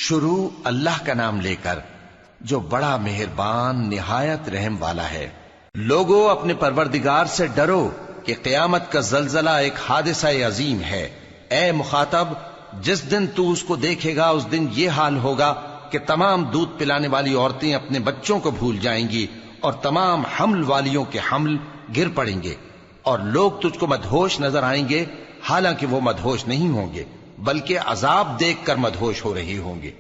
شروع اللہ کا نام لے کر جو بڑا مہربان نہایت رحم والا ہے۔ لوگو اپنے پروردگار سے ڈرو کہ قیامت کا زلزلہ ایک حادثہ عظیم ہے۔ اے مخاطب، جس دن تو اس کو دیکھے گا اس دن یہ حال ہوگا کہ تمام دودھ پلانے والی عورتیں اپنے بچوں کو بھول جائیں گی اور تمام حمل والیوں کے حمل گر پڑیں گے، اور لوگ تجھ کو مدہوش نظر آئیں گے، حالانکہ وہ مدہوش نہیں ہوں گے بلکہ عذاب دیکھ کر مدہوش ہو رہے ہوں گے۔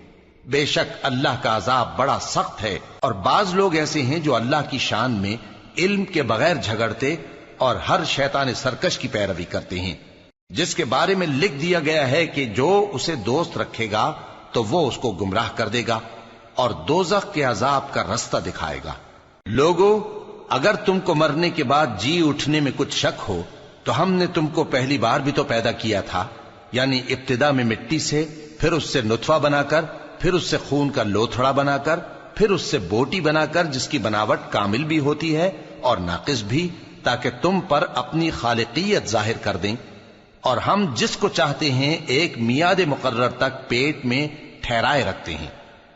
بے شک اللہ کا عذاب بڑا سخت ہے۔ اور بعض لوگ ایسے ہیں جو اللہ کی شان میں علم کے بغیر جھگڑتے اور ہر شیطان سرکش کی پیروی کرتے ہیں، جس کے بارے میں لکھ دیا گیا ہے کہ جو اسے دوست رکھے گا تو وہ اس کو گمراہ کر دے گا اور دوزخ کے عذاب کا رستہ دکھائے گا۔ لوگو، اگر تم کو مرنے کے بعد جی اٹھنے میں کچھ شک ہو تو ہم نے تم کو پہلی بار بھی تو پیدا کیا تھا، یعنی ابتدا میں مٹی سے، پھر اس سے نطفہ بنا کر، پھر اس سے خون کا لوتھڑا بنا کر، پھر اس سے بوٹی بنا کر جس کی بناوٹ کامل بھی ہوتی ہے اور ناقص بھی، تاکہ تم پر اپنی خالقیت ظاہر کر دیں۔ اور ہم جس کو چاہتے ہیں ایک میعاد مقرر تک پیٹ میں ٹھہرائے رکھتے ہیں،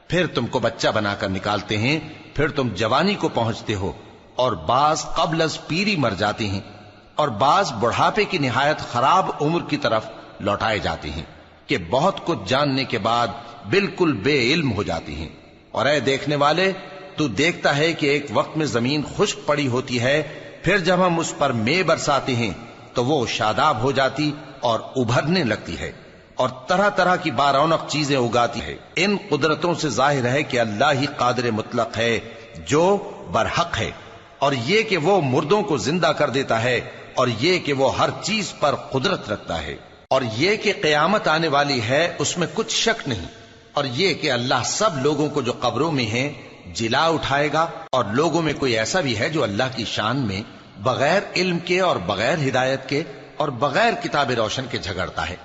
پھر تم کو بچہ بنا کر نکالتے ہیں، پھر تم جوانی کو پہنچتے ہو، اور بعض قبل از پیری مر جاتے ہیں، اور بعض بڑھاپے کی نہایت خراب عمر کی طرف لوٹائے جاتے ہیں کہ بہت کچھ جاننے کے بعد بالکل بے علم ہو جاتی ہیں۔ اور اے دیکھنے والے، تو دیکھتا ہے کہ ایک وقت میں زمین خشک پڑی ہوتی ہے، پھر جب ہم اس پر مے برساتے ہیں تو وہ شاداب ہو جاتی اور ابھرنے لگتی ہے اور طرح طرح کی بارونق چیزیں اگاتی ہے۔ ان قدرتوں سے ظاہر ہے کہ اللہ ہی قادر مطلق ہے جو برحق ہے، اور یہ کہ وہ مردوں کو زندہ کر دیتا ہے، اور یہ کہ وہ ہر چیز پر قدرت رکھتا ہے، اور یہ کہ قیامت آنے والی ہے اس میں کچھ شک نہیں، اور یہ کہ اللہ سب لوگوں کو جو قبروں میں ہیں جلا اٹھائے گا۔ اور لوگوں میں کوئی ایسا بھی ہے جو اللہ کی شان میں بغیر علم کے اور بغیر ہدایت کے اور بغیر کتاب روشن کے جھگڑتا ہے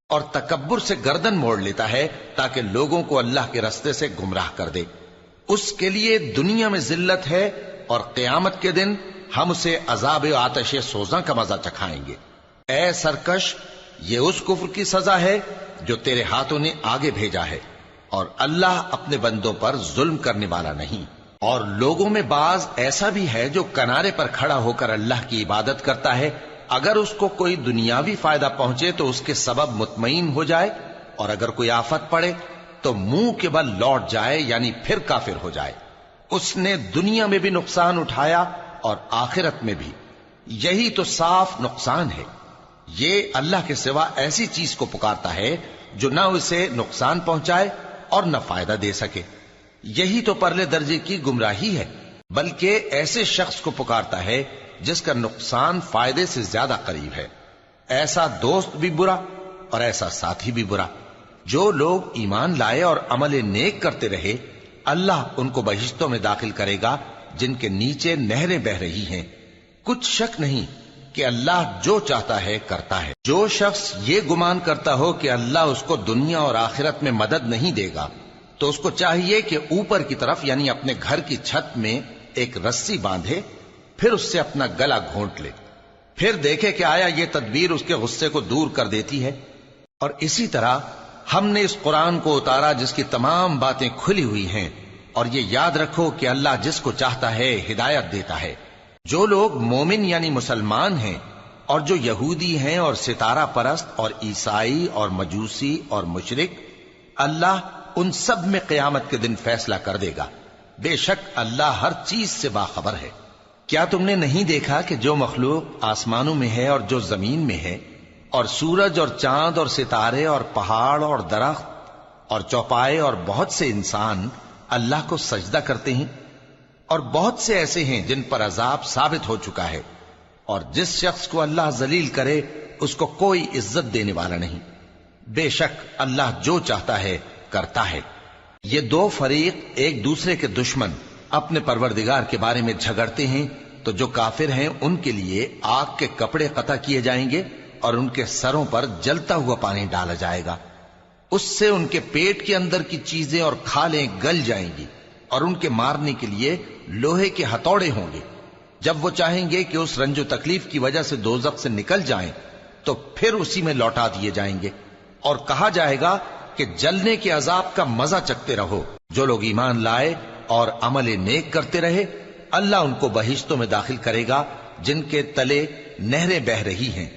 اور تکبر سے گردن موڑ لیتا ہے تاکہ لوگوں کو اللہ کے رستے سے گمراہ کر دے۔ اس کے لیے دنیا میں ذلت ہے، اور قیامت کے دن ہم اسے عذاب آتش سوزاں کا مزہ چکھائیں گے۔ اے سرکش، یہ اس کفر کی سزا ہے جو تیرے ہاتھوں نے آگے بھیجا ہے، اور اللہ اپنے بندوں پر ظلم کرنے والا نہیں۔ اور لوگوں میں بعض ایسا بھی ہے جو کنارے پر کھڑا ہو کر اللہ کی عبادت کرتا ہے، اگر اس کو کوئی دنیاوی فائدہ پہنچے تو اس کے سبب مطمئن ہو جائے، اور اگر کوئی آفت پڑے تو منہ کے بل لوٹ جائے، یعنی پھر کافر ہو جائے۔ اس نے دنیا میں بھی نقصان اٹھایا اور آخرت میں بھی، یہی تو صاف نقصان ہے۔ یہ اللہ کے سوا ایسی چیز کو پکارتا ہے جو نہ اسے نقصان پہنچائے اور نہ فائدہ دے سکے، یہی تو پرلے درجے کی گمراہی ہے۔ بلکہ ایسے شخص کو پکارتا ہے جس کا نقصان فائدے سے زیادہ قریب ہے۔ ایسا دوست بھی برا اور ایسا ساتھی بھی برا۔ جو لوگ ایمان لائے اور عمل نیک کرتے رہے، اللہ ان کو بہشتوں میں داخل کرے گا جن کے نیچے نہریں بہ رہی ہیں۔ کچھ شک نہیں کہ اللہ جو چاہتا ہے کرتا ہے۔ جو شخص یہ گمان کرتا ہو کہ اللہ اس کو دنیا اور آخرت میں مدد نہیں دے گا تو اس کو چاہیے کہ اوپر کی طرف یعنی اپنے گھر کی چھت میں ایک رسی باندھے، پھر اس سے اپنا گلا گھونٹ لے، پھر دیکھے کہ آیا یہ تدبیر اس کے غصے کو دور کر دیتی ہے۔ اور اسی طرح ہم نے اس قرآن کو اتارا جس کی تمام باتیں کھلی ہوئی ہیں، اور یہ یاد رکھو کہ اللہ جس کو چاہتا ہے ہدایت دیتا ہے۔ جو لوگ مومن یعنی مسلمان ہیں اور جو یہودی ہیں اور ستارہ پرست اور عیسائی اور مجوسی اور مشرک، اللہ ان سب میں قیامت کے دن فیصلہ کر دے گا۔ بے شک اللہ ہر چیز سے باخبر ہے۔ کیا تم نے نہیں دیکھا کہ جو مخلوق آسمانوں میں ہے اور جو زمین میں ہے، اور سورج اور چاند اور ستارے اور پہاڑ اور درخت اور چوپائے اور بہت سے انسان اللہ کو سجدہ کرتے ہیں، اور بہت سے ایسے ہیں جن پر عذاب ثابت ہو چکا ہے، اور جس شخص کو اللہ ذلیل کرے اس کو کوئی عزت دینے والا نہیں۔ بے شک اللہ جو چاہتا ہے کرتا ہے۔ یہ دو فریق ایک دوسرے کے دشمن اپنے پروردگار کے بارے میں جھگڑتے ہیں، تو جو کافر ہیں ان کے لیے آگ کے کپڑے قطع کیے جائیں گے اور ان کے سروں پر جلتا ہوا پانی ڈالا جائے گا، اس سے ان کے پیٹ کے اندر کی چیزیں اور کھالیں گل جائیں گی، اور ان کے مارنے کے لیے لوہے کے ہتھوڑے ہوں گے۔ جب وہ چاہیں گے کہ اس رنج و تکلیف کی وجہ سے دوزخ سے نکل جائیں تو پھر اسی میں لوٹا دیے جائیں گے، اور کہا جائے گا کہ جلنے کے عذاب کا مزہ چکھتے رہو۔ جو لوگ ایمان لائے اور عمل نیک کرتے رہے، اللہ ان کو بہشتوں میں داخل کرے گا جن کے تلے نہریں بہ رہی ہیں،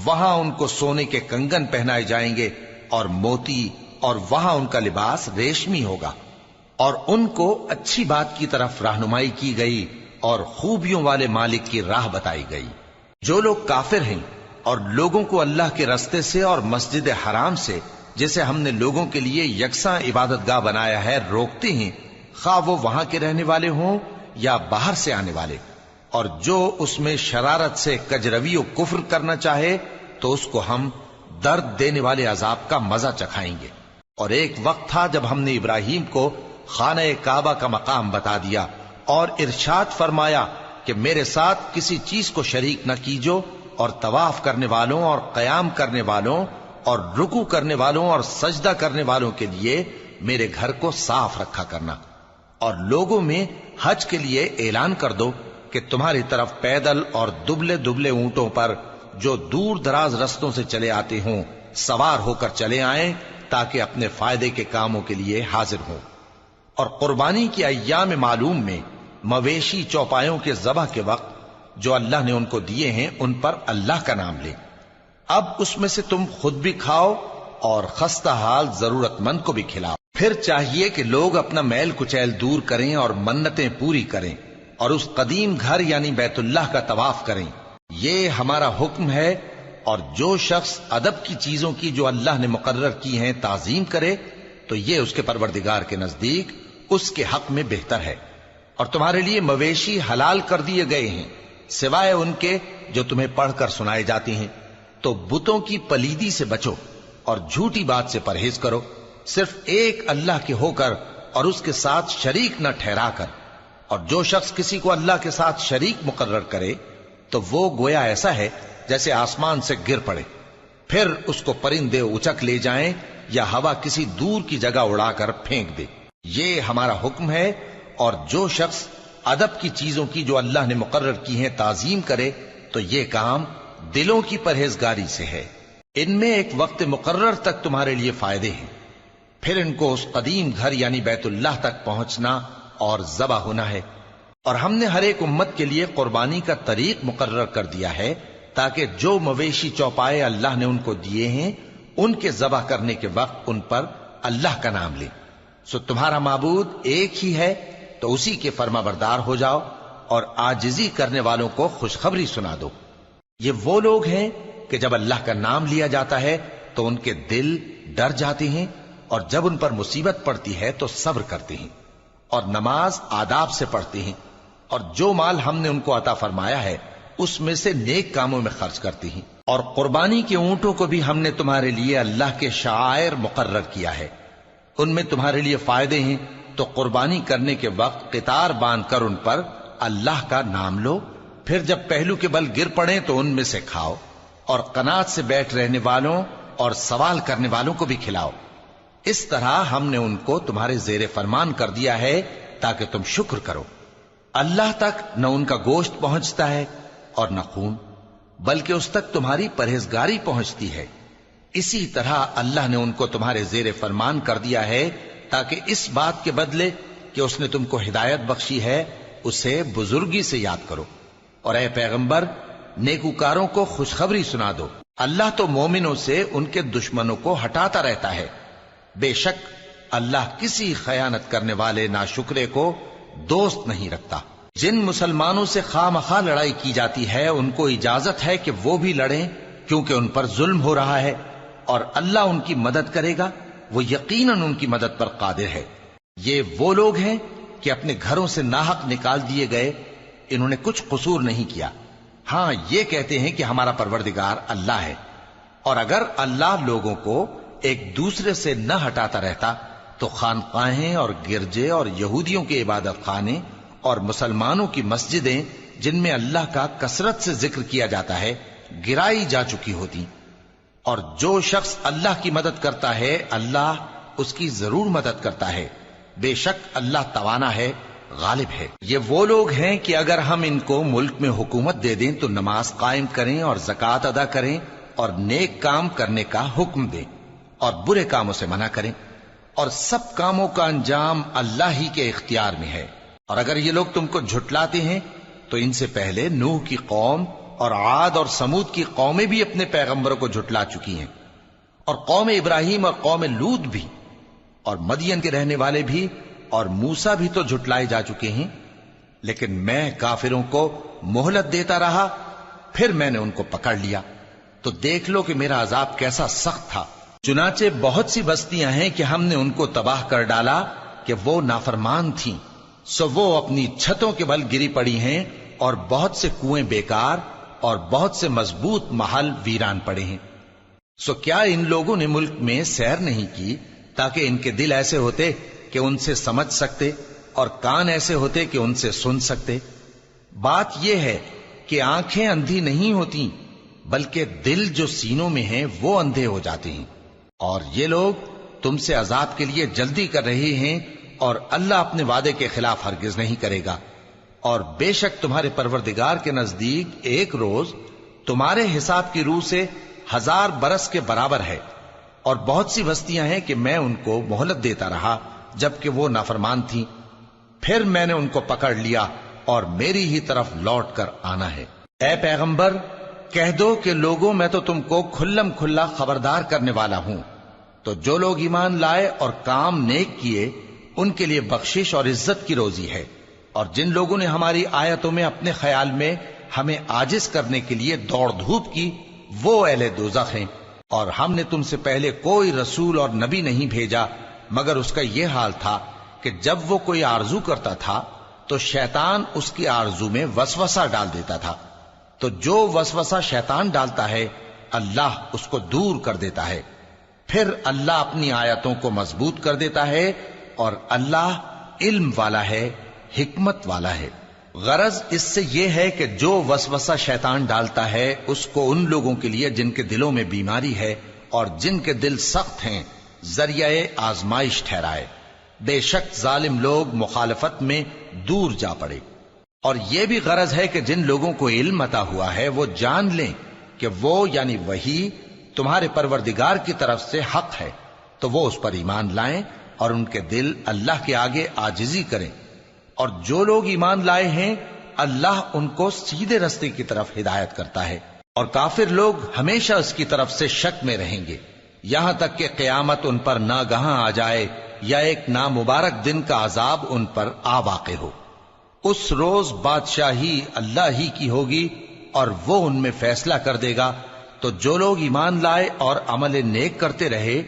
وہاں ان کو سونے کے کنگن پہنائے جائیں گے اور موتی، اور وہاں ان کا لباس ریشمی ہوگا، اور ان کو اچھی بات کی طرف رہنمائی کی گئی اور خوبیوں والے مالک کی راہ بتائی گئی۔ جو لوگ کافر ہیں اور لوگوں کو اللہ کے رستے سے اور مسجد حرام سے، جسے ہم نے لوگوں کے لیے یکساں عبادت گاہ بنایا ہے، روکتے ہیں، خواہ وہ وہاں کے رہنے والے ہوں یا باہر سے آنے والے، اور جو اس میں شرارت سے کجروی و کفر کرنا چاہے تو اس کو ہم درد دینے والے عذاب کا مزہ چکھائیں گے۔ اور ایک وقت تھا جب ہم نے ابراہیم کو خانہ کعبہ کا مقام بتا دیا اور ارشاد فرمایا کہ میرے ساتھ کسی چیز کو شریک نہ کیجو، اور طواف کرنے والوں اور قیام کرنے والوں اور رکوع کرنے والوں اور سجدہ کرنے والوں کے لیے میرے گھر کو صاف رکھا کرنا، اور لوگوں میں حج کے لیے اعلان کر دو کہ تمہاری طرف پیدل اور دبلے دبلے اونٹوں پر جو دور دراز رستوں سے چلے آتے ہوں سوار ہو کر چلے آئیں، تاکہ اپنے فائدے کے کاموں کے لیے حاضر ہوں۔ اور قربانی کی ایام معلوم میں مویشی چوپایوں کے ذبح کے وقت جو اللہ نے ان کو دیے ہیں ان پر اللہ کا نام لیں۔ اب اس میں سے تم خود بھی کھاؤ اور خستہ حال ضرورت مند کو بھی کھلاؤ۔ پھر چاہیے کہ لوگ اپنا میل کچیل دور کریں اور منتیں پوری کریں اور اس قدیم گھر یعنی بیت اللہ کا طواف کریں، یہ ہمارا حکم ہے۔ اور جو شخص ادب کی چیزوں کی جو اللہ نے مقرر کی ہیں تعظیم کرے تو یہ اس کے پروردگار کے نزدیک اس کے حق میں بہتر ہے۔ اور تمہارے لیے مویشی حلال کر دیے گئے ہیں سوائے ان کے جو تمہیں پڑھ کر سنائے جاتے ہیں، تو بتوں کی پلیدی سے بچو اور جھوٹی بات سے پرہیز کرو، صرف ایک اللہ کے ہو کر اور اس کے ساتھ شریک نہ ٹھہرا کر۔ اور جو شخص کسی کو اللہ کے ساتھ شریک مقرر کرے تو وہ گویا ایسا ہے جیسے آسمان سے گر پڑے، پھر اس کو پرندے اچک لے جائیں یا ہوا کسی دور کی جگہ اڑا کر پھینک دے۔ یہ ہمارا حکم ہے۔ اور جو شخص ادب کی چیزوں کی جو اللہ نے مقرر کی ہیں تعظیم کرے تو یہ کام دلوں کی پرہیزگاری سے ہے۔ ان میں ایک وقت مقرر تک تمہارے لیے فائدے ہیں، پھر ان کو اس قدیم گھر یعنی بیت اللہ تک پہنچنا اور ذبح ہونا ہے۔ اور ہم نے ہر ایک امت کے لیے قربانی کا طریق مقرر کر دیا ہے تاکہ جو مویشی چوپائے اللہ نے ان کو دیے ہیں ان کے ذبح کرنے کے وقت ان پر اللہ کا نام لیں۔ سو تمہارا معبود ایک ہی ہے تو اسی کے فرما بردار ہو جاؤ اور عاجزی کرنے والوں کو خوشخبری سنا دو۔ یہ وہ لوگ ہیں کہ جب اللہ کا نام لیا جاتا ہے تو ان کے دل ڈر جاتے ہیں، اور جب ان پر مصیبت پڑتی ہے تو صبر کرتے ہیں اور نماز آداب سے پڑھتے ہیں، اور جو مال ہم نے ان کو عطا فرمایا ہے اس میں سے نیک کاموں میں خرچ کرتے ہیں۔ اور قربانی کے اونٹوں کو بھی ہم نے تمہارے لیے اللہ کے شعائر مقرر کیا ہے، ان میں تمہارے لیے فائدے ہیں، تو قربانی کرنے کے وقت قطار باندھ کر ان پر اللہ کا نام لو، پھر جب پہلو کے بل گر پڑیں تو ان میں سے کھاؤ، اور قناعت سے بیٹھ رہنے والوں اور سوال کرنے والوں کو بھی کھلاؤ۔ اس طرح ہم نے ان کو تمہارے زیر فرمان کر دیا ہے تاکہ تم شکر کرو۔ اللہ تک نہ ان کا گوشت پہنچتا ہے اور نہ خون، بلکہ اس تک تمہاری پرہیزگاری پہنچتی ہے۔ اسی طرح اللہ نے ان کو تمہارے زیر فرمان کر دیا ہے تاکہ اس بات کے بدلے کہ اس نے تم کو ہدایت بخشی ہے اسے بزرگی سے یاد کرو۔ اور اے پیغمبر، نیکوکاروں کو خوشخبری سنا دو، اللہ تو مومنوں سے ان کے دشمنوں کو ہٹاتا رہتا ہے۔ بے شک اللہ کسی خیانت کرنے والے ناشکرے کو دوست نہیں رکھتا۔ جن مسلمانوں سے خواہ مخواہ لڑائی کی جاتی ہے ان کو اجازت ہے کہ وہ بھی لڑیں، کیونکہ ان پر ظلم ہو رہا ہے، اور اللہ ان کی مدد کرے گا، وہ یقیناً ان کی مدد پر قادر ہے۔ یہ وہ لوگ ہیں کہ اپنے گھروں سے ناحق نکال دیے گئے، انہوں نے کچھ قصور نہیں کیا، ہاں یہ کہتے ہیں کہ ہمارا پروردگار اللہ ہے۔ اور اگر اللہ لوگوں کو ایک دوسرے سے نہ ہٹاتا رہتا تو خانقاہیں اور گرجے اور یہودیوں کے عبادت خانے اور مسلمانوں کی مسجدیں جن میں اللہ کا کثرت سے ذکر کیا جاتا ہے گرائی جا چکی ہوتی۔ اور جو شخص اللہ کی مدد کرتا ہے اللہ اس کی ضرور مدد کرتا ہے، بے شک اللہ توانا ہے، غالب ہے۔ یہ وہ لوگ ہیں کہ اگر ہم ان کو ملک میں حکومت دے دیں تو نماز قائم کریں اور زکوٰۃ ادا کریں اور نیک کام کرنے کا حکم دیں، اور برے کاموں سے منع کریں، اور سب کاموں کا انجام اللہ ہی کے اختیار میں ہے۔ اور اگر یہ لوگ تم کو جھٹلاتے ہیں تو ان سے پہلے نوح کی قوم اور عاد اور سمود کی قومیں بھی اپنے پیغمبروں کو جھٹلا چکی ہیں، اور قوم ابراہیم اور قوم لوط بھی، اور مدین کے رہنے والے بھی، اور موسیٰ بھی تو جھٹلائے جا چکے ہیں۔ لیکن میں کافروں کو مہلت دیتا رہا، پھر میں نے ان کو پکڑ لیا، تو دیکھ لو کہ میرا عذاب کیسا سخت تھا۔ چنانچہ بہت سی بستیاں ہیں کہ ہم نے ان کو تباہ کر ڈالا کہ وہ نافرمان تھیں، سو وہ اپنی چھتوں کے بل گری پڑی ہیں، اور بہت سے کنویں بیکار اور بہت سے مضبوط محل ویران پڑے ہیں۔ سو کیا ان لوگوں نے ملک میں سیر نہیں کی تاکہ ان کے دل ایسے ہوتے کہ ان سے سمجھ سکتے، اور کان ایسے ہوتے کہ ان سے سن سکتے؟ بات یہ ہے کہ آنکھیں اندھی نہیں ہوتی، بلکہ دل جو سینوں میں ہیں وہ اندھے ہو جاتے ہیں۔ اور یہ لوگ تم سے عذاب کے لیے جلدی کر رہے ہیں، اور اللہ اپنے وعدے کے خلاف ہرگز نہیں کرے گا۔ اور بے شک تمہارے پروردگار کے نزدیک ایک روز تمہارے حساب کی روح سے 1000 برس کے برابر ہے۔ اور بہت سی بستیاں ہیں کہ میں ان کو مہلت دیتا رہا جبکہ وہ نافرمان تھیں، پھر میں نے ان کو پکڑ لیا، اور میری ہی طرف لوٹ کر آنا ہے۔ اے پیغمبر، کہہ دو کہ لوگوں میں تو تم کو کھلم کھلا خبردار کرنے والا ہوں، تو جو لوگ ایمان لائے اور کام نیک کیے ان کے لیے بخشش اور عزت کی روزی ہے، اور جن لوگوں نے ہماری آیتوں میں اپنے خیال میں ہمیں عاجز کرنے کے لیے دوڑ دھوپ کی، وہ اہل دوزخ ہیں۔ اور ہم نے تم سے پہلے کوئی رسول اور نبی نہیں بھیجا مگر اس کا یہ حال تھا کہ جب وہ کوئی آرزو کرتا تھا تو شیطان اس کی آرزو میں وسوسہ ڈال دیتا تھا، تو جو وسوسہ شیطان ڈالتا ہے اللہ اس کو دور کر دیتا ہے، پھر اللہ اپنی آیتوں کو مضبوط کر دیتا ہے، اور اللہ علم والا ہے، حکمت والا ہے۔ غرض اس سے یہ ہے کہ جو وسوسہ شیطان ڈالتا ہے اس کو ان لوگوں کے لیے جن کے دلوں میں بیماری ہے اور جن کے دل سخت ہیں ذریعہ آزمائش ٹھہرائے۔ بے شک ظالم لوگ مخالفت میں دور جا پڑے۔ اور یہ بھی غرض ہے کہ جن لوگوں کو علم عطا ہوا ہے وہ جان لیں کہ وہ یعنی وحی تمہارے پروردگار کی طرف سے حق ہے، تو وہ اس پر ایمان لائیں اور ان کے دل اللہ کے آگے عاجزی کریں۔ اور جو لوگ ایمان لائے ہیں اللہ ان کو سیدھے رستے کی طرف ہدایت کرتا ہے، اور کافر لوگ ہمیشہ اس کی طرف سے شک میں رہیں گے، یہاں تک کہ قیامت ان پر ناگہاں آ جائے یا ایک نامبارک دن کا عذاب ان پر آ واقع ہو۔ اس روز بادشاہی اللہ ہی کی ہوگی اور وہ ان میں فیصلہ کر دے گا، تو جو لوگ ایمان لائے اور عمل نیک کرتے رہے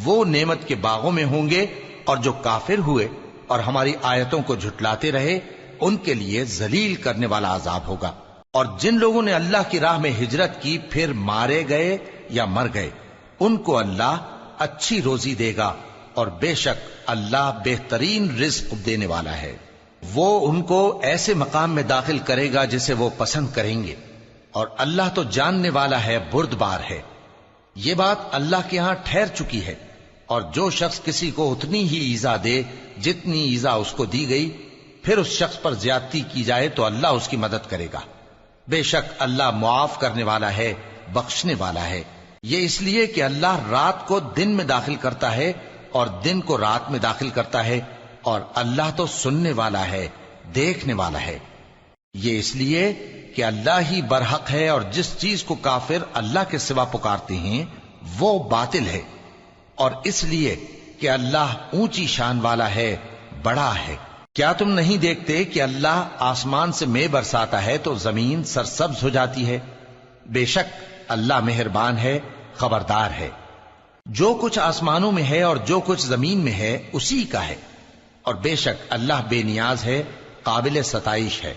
وہ نعمت کے باغوں میں ہوں گے، اور جو کافر ہوئے اور ہماری آیتوں کو جھٹلاتے رہے ان کے لیے ذلیل کرنے والا عذاب ہوگا۔ اور جن لوگوں نے اللہ کی راہ میں ہجرت کی پھر مارے گئے یا مر گئے ان کو اللہ اچھی روزی دے گا، اور بے شک اللہ بہترین رزق دینے والا ہے۔ وہ ان کو ایسے مقام میں داخل کرے گا جسے وہ پسند کریں گے، اور اللہ تو جاننے والا ہے، بردبار ہے۔ یہ بات اللہ کے ہاں ٹھہر چکی ہے، اور جو شخص کسی کو اتنی ہی ایذا دے جتنی ایذا اس کو دی گئی، پھر اس شخص پر زیادتی کی جائے تو اللہ اس کی مدد کرے گا۔ بے شک اللہ معاف کرنے والا ہے، بخشنے والا ہے۔ یہ اس لیے کہ اللہ رات کو دن میں داخل کرتا ہے اور دن کو رات میں داخل کرتا ہے، اور اللہ تو سننے والا ہے، دیکھنے والا ہے۔ یہ اس لیے کہ اللہ ہی برحق ہے، اور جس چیز کو کافر اللہ کے سوا پکارتے ہیں وہ باطل ہے، اور اس لیے کہ اللہ اونچی شان والا ہے، بڑا ہے۔ کیا تم نہیں دیکھتے کہ اللہ آسمان سے مے برساتا ہے تو زمین سرسبز ہو جاتی ہے؟ بے شک اللہ مہربان ہے، خبردار ہے۔ جو کچھ آسمانوں میں ہے اور جو کچھ زمین میں ہے اسی کا ہے، اور بے شک اللہ بے نیاز ہے، قابل ستائش ہے۔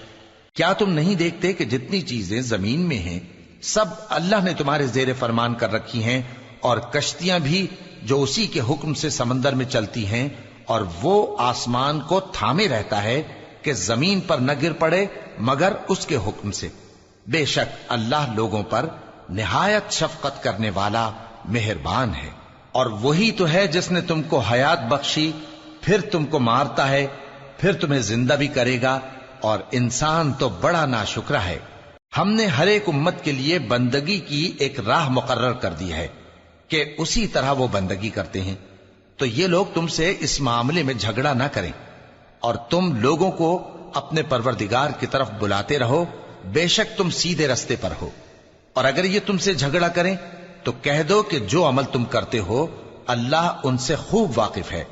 کیا تم نہیں دیکھتے کہ جتنی چیزیں زمین میں ہیں سب اللہ نے تمہارے زیر فرمان کر رکھی ہیں، اور کشتیاں بھی جو اسی کے حکم سے سمندر میں چلتی ہیں، اور وہ آسمان کو تھامے رہتا ہے کہ زمین پر نہ گر پڑے مگر اس کے حکم سے۔ بے شک اللہ لوگوں پر نہایت شفقت کرنے والا مہربان ہے۔ اور وہی تو ہے جس نے تم کو حیات بخشی، پھر تم کو مارتا ہے، پھر تمہیں زندہ بھی کرے گا، اور انسان تو بڑا ناشکرا ہے۔ ہم نے ہر ایک امت کے لیے بندگی کی ایک راہ مقرر کر دی ہے، کہ اسی طرح وہ بندگی کرتے ہیں، تو یہ لوگ تم سے اس معاملے میں جھگڑا نہ کریں، اور تم لوگوں کو اپنے پروردگار کی طرف بلاتے رہو، بے شک تم سیدھے رستے پر ہو۔ اور اگر یہ تم سے جھگڑا کریں تو کہہ دو کہ جو عمل تم کرتے ہو اللہ ان سے خوب واقف ہے۔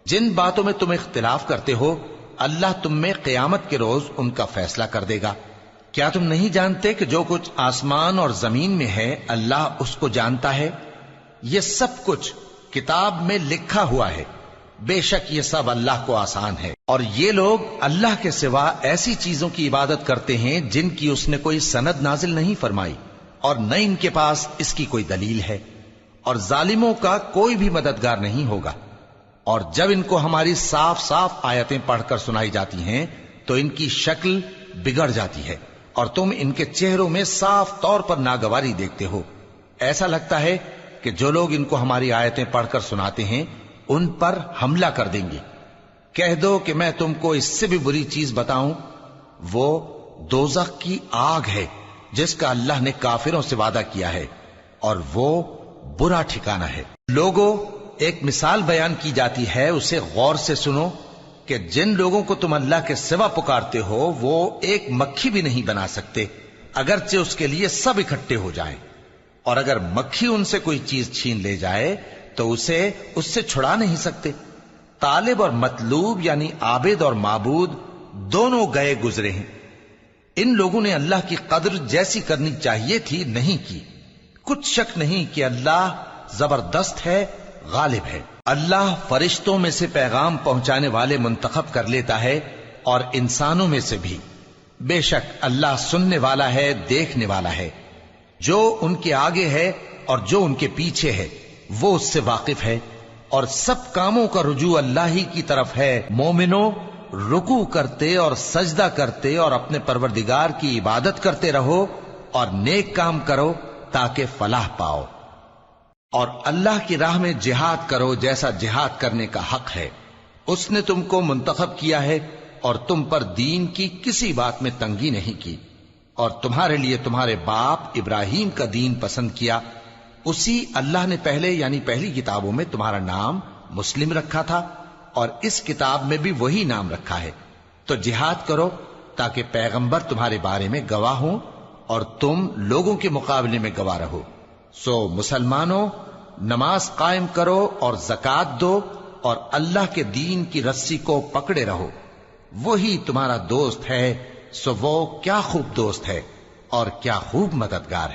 جن باتوں میں تم اختلاف کرتے ہو اللہ تم میں قیامت کے روز ان کا فیصلہ کر دے گا۔ کیا تم نہیں جانتے کہ جو کچھ آسمان اور زمین میں ہے اللہ اس کو جانتا ہے؟ یہ سب کچھ کتاب میں لکھا ہوا ہے، بے شک یہ سب اللہ کو آسان ہے۔ اور یہ لوگ اللہ کے سوا ایسی چیزوں کی عبادت کرتے ہیں جن کی اس نے کوئی سند نازل نہیں فرمائی، اور نہ ان کے پاس اس کی کوئی دلیل ہے، اور ظالموں کا کوئی بھی مددگار نہیں ہوگا۔ اور جب ان کو ہماری صاف صاف آیتیں پڑھ کر سنائی جاتی ہیں تو ان کی شکل بگڑ جاتی ہے، اور تم ان کے چہروں میں صاف طور پر ناگواری دیکھتے ہو۔ ایسا لگتا ہے کہ جو لوگ ان کو ہماری آیتیں پڑھ کر سناتے ہیں ان پر حملہ کر دیں گے۔ کہہ دو کہ میں تم کو اس سے بھی بری چیز بتاؤں، وہ دوزخ کی آگ ہے جس کا اللہ نے کافروں سے وعدہ کیا ہے، اور وہ برا ٹھکانہ ہے۔ لوگوں، ایک مثال بیان کی جاتی ہے، اسے غور سے سنو کہ جن لوگوں کو تم اللہ کے سوا پکارتے ہو وہ ایک مکھی بھی نہیں بنا سکتے اگرچہ اس کے لیے سب اکٹھے ہو جائیں، اور اگر مکھی ان سے کوئی چیز چھین لے جائے تو اسے اس سے چھڑا نہیں سکتے۔ طالب اور مطلوب یعنی عابد اور معبود دونوں گئے گزرے ہیں۔ ان لوگوں نے اللہ کی قدر جیسی کرنی چاہیے تھی نہیں کی۔ کچھ شک نہیں کہ اللہ زبردست ہے، غالب ہے۔ اللہ فرشتوں میں سے پیغام پہنچانے والے منتخب کر لیتا ہے اور انسانوں میں سے بھی۔ بے شک اللہ سننے والا ہے، دیکھنے والا ہے۔ جو ان کے آگے ہے اور جو ان کے پیچھے ہے وہ اس سے واقف ہے، اور سب کاموں کا رجوع اللہ ہی کی طرف ہے۔ مومنوں، رکوع کرتے اور سجدہ کرتے اور اپنے پروردگار کی عبادت کرتے رہو اور نیک کام کرو تاکہ فلاح پاؤ، اور اللہ کی راہ میں جہاد کرو جیسا جہاد کرنے کا حق ہے۔ اس نے تم کو منتخب کیا ہے اور تم پر دین کی کسی بات میں تنگی نہیں کی، اور تمہارے لیے تمہارے باپ ابراہیم کا دین پسند کیا۔ اسی اللہ نے پہلے یعنی پہلی کتابوں میں تمہارا نام مسلم رکھا تھا، اور اس کتاب میں بھی وہی نام رکھا ہے۔ تو جہاد کرو تاکہ پیغمبر تمہارے بارے میں گواہ ہوں اور تم لوگوں کے مقابلے میں گواہ رہو۔ سو مسلمانوں، نماز قائم کرو اور زکوٰۃ دو اور اللہ کے دین کی رسی کو پکڑے رہو، وہی تمہارا دوست ہے۔ سو وہ کیا خوب دوست ہے اور کیا خوب مددگار ہے۔